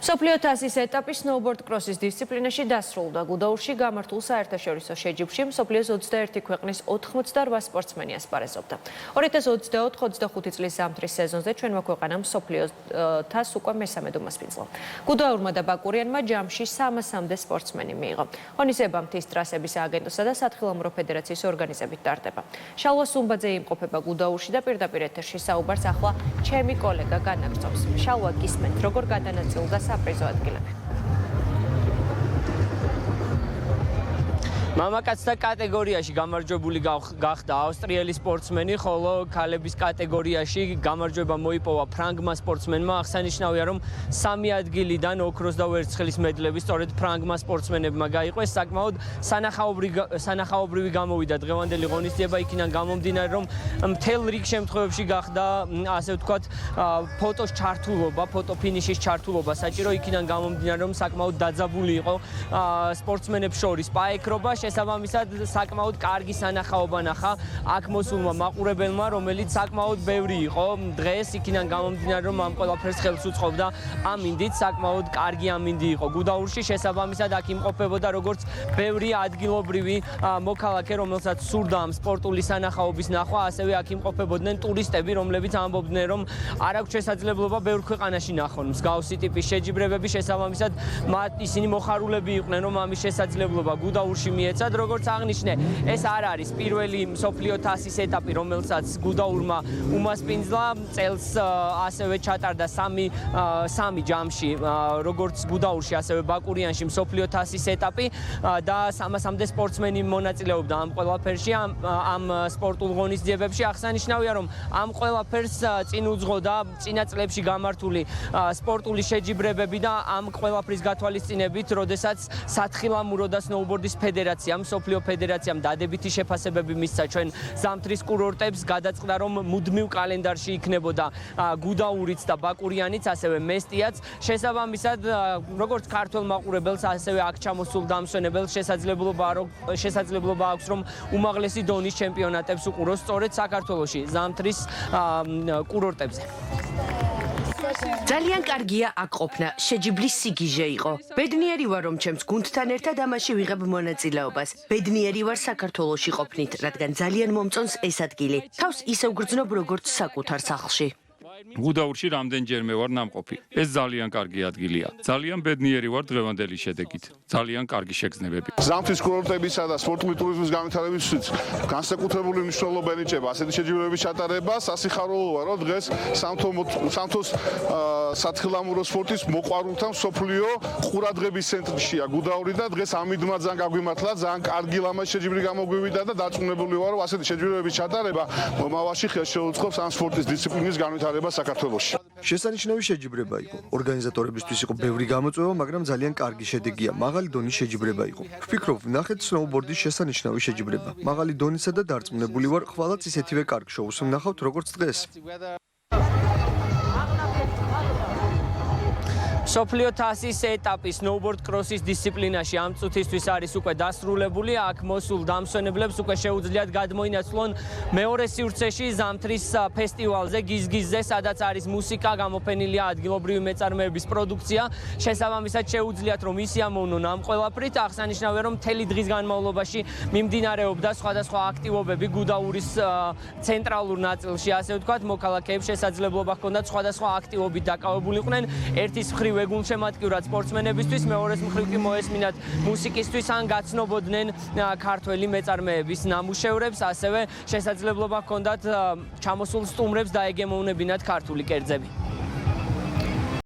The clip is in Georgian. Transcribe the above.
მსოფლიო თასის ეტაპი სნოუბორდ კროსის დისციპლინაში დასრულდა. გუდაურში გამართულ საერთაშორისო შეჯიბრში მსოფლიოს 21 ქვეყნის 88 სპორტსმენი ასპარეზობდა. 2024-25 წლის ზამთრის სეზონზე ჩვენმა ქვეყანამ მსოფლიო თასს უკვე მესამედ უმასპინძლა. გუდაურმა და ბაკურიანმა ჯამში 300-მდე სპორტსმენი მიიღო. ღონისება მთის ტრასების სააგენტოსა და სათხილამურო ფედერაციის ორგანიზებით ტარდება. შალვა სუმბაძე იმყოფება გუდაურში და პირდაპირ ეთერში საუბარს ახლა ჩემი კოლეგა განაგრძობს. შალვა, გისმენთ, როგორ გადანაწილდა საპრიზო ადგილები? მამაკაცთა კატეგორიაში გამარჯვებული გახდა ავსტრიელი სპორტსმენი, ხოლო ქალების კატეგორიაში გამარჯვება მოიპოვა ფრანგმა სპორტსმენმა. აღსანიშნავია, რომ 3 ადგილიდან ოქროს და ვერცხლის მედლები სწორედ ფრანგმა სპორტსმენებმა გაიყვეს. საკმაოდ სანახაობრივი გამოვიდა დღევანდელი ღონისძიება, იქიდან გამომდინარე, რომ მთელ რიგ შემთხვევებში გახდა, ასე ვთქვათ, ფოტოს ჩართულობა, ფოტოფინიშის ჩართულობა საჭირო, იქიდან გამომდინარე, რომ საკმაოდ დაძაბული იყო სპორტსმენებს შორის პაეკრობა. შესაბამისად, საკმაოდ კარგი სანახაობა ნახა აქ მოსულმა მაყურებელმა, რომელიც საკმაოდ ბევრი იყო დღეს, იქიდან გამომდინარე, რომ ამ ყველაფერს ხელს უწყობდა ამინდით, საკმაოდ კარგი ამინდი იყო გუდაურში. შესაბამისად, აქ იმყოფებოდა როგორც ბევრი ადგილობრივი მოქალაქე, რომელსაც სურდა ამ სპორტული სანახაობის ნახვა, ასევე აქ იმყოფებოდნენ ტურისტები, რომლებიც ამბობდნენ, რომ არ აქვს შესაძლებლობა ბევრ ქვეყანაში ნახონ მსგავსი ტიპის შეჯიბრებები. შესაბამისად, ისინი მოხარულები იყვნენ, რომ ამის შესაძლებლობა გუდაურში მიეცათ. როგორც აღნიშნე, ეს არ არის პირველი მსოფლიო თასის ეტაპი, რომელსაც გუდაურმა უმასპინძლა. წელს ასევე ჩატარდა 3 ჯამში, როგორც გუდაურში, ასევე ბაკურიანში მსოფლიო თასის ეტაპი და 300-მდე სპორტსმენი მონაწილეობდა ამ ყველაფერში, ამ სპორტულ ღონისძიებებში. აღსანიშნავია, რომ ამ ყველაფერს წინ უძღოდა წინა წლებში გამართული სპორტული შეჯიბრებები და ამ ყველაფრის გათვალისწინებით, როდესაც სათხილამურო და სნოუბორდის ფედერაცია, მსოფლიო ფედერაციამ დადებითი შეფასებები მისცა ჩვენ ზამთრის კურორტებს, გადაწყდა, რომ მუდმივ კალენდარში იქნებოდა გუდაურიც და ბაკურიანიც, ასევე მესტიაც. შესაბამისად, როგორც ქართველ მაყურებელს, ასევე აქ ჩამოსულ დამსვენებელს შესაძლებლობა აქვს, რომ უმაღლესი დონის ჩემპიონატებს უყუროს სწორედ საქართველოში, ზამთრის კურორტებზე. ძალიან კარგია აქ ყოფნა, შეჯიბლის სიგიჟე იყო. ბედნიერი ვარ, რომ ჩემს გუნდთან ერთად ამაში ვიღებ მონაწილეობას. ბედნიერი ვარ საქართველოში ყოფნით, რადგან ძალიან მომწონს ეს ადგილი. თავს ისევ გრძნობ, როგორც საკუთარ სახლში. გუდაურში რამდენჯერმე ვარ ნამყოფი. ეს ძალიან კარგი ადგილია. ძალიან ბედნიერი ვარ დღევანდელი შედეგით. ძალიან კარგი შეგრძნებები. ზამთრის კურორტებისა და სპორტული ტურიზმის განვითარებისთვის განსაკუთრებული მნიშვნელობა ენიჭება ასეთი შეჯიბრებების ჩატარება. სასიხარულოა, რომ დღეს სამთოს სათხილამურო სპორტის მოყვარულთა მსოფლიო ყურადღების ცენტრშია გუდაური და დღეს ამიდმა ძალიან გაგვიმართლა, ძალიან კარგი ლამაზი შეჯიბრი გამოგვივიდა და დარწმუნებული ვარ, რომ ასეთი შეჯიბრებების ჩატარება მომავალში ხელს შეუწყობს ამ სპორტის დისციპლინის განვითარებას საქართველოში. შესანიშნავი შეჯიბრება იყო. ორგანიზატორებისთვის იყო ბევრი გამოწვევა, მაგრამ ძალიან კარგი შედეგია. მაღალი დონის შეჯიბრება იყო. ვფიქრობ, ვნახეთ სნოუბორდის შესანიშნავი შეჯიბრება. მაღალი დონისა და დარწმუნებული ვარ, ხვალაც ისეთივე კარგ შოუს ვნახავთ, როგორც დღეს. მსოფლიო თასის ეტაპი სნოუბორდ კროსის დისციპლინაში ამ წუთისთვის არის უკვე დასრულებული. აქ მოსულ დამსვენებლებს უკვე შეუძლიათ გადმოინაცვლონ მეორე სივრცეში ზამთრის ფესტივალზე, გიზგიზზე, სადაც არის მუსიკა, გამოფენილია ადგილობრივი მეწარმეების პროდუქცია. შესაბამისად შეუძლიათ, რომ ისიამოვნონ ამ ყველაფრით. აღსანიშნავია, რომ მთელი დღის განმავლობაში მიმდინარეობდა სხვადასხვა აქტივობები გუდაურის ცენტრალურ ნაწილში, ასე ვთქვათ, მოქალაქეებს შესაძლებლობა ჰქონდათ სხვადასხვა აქტივობით დაკავებულიყვნენ. ერთის მხრივ გულშემატკივრად სპორტსმენებისთვის, მეორეს მხრივ კი მოესმინათ მუსიკისთვის ან გაცნობოდნენ ქართველი მეწარმეების ნამუშევრებს, ასევე შესაძლებლობა ჰქონდათ ჩამოსულ სტუმრებს დაეგემოვნებინათ ქართული კერძები.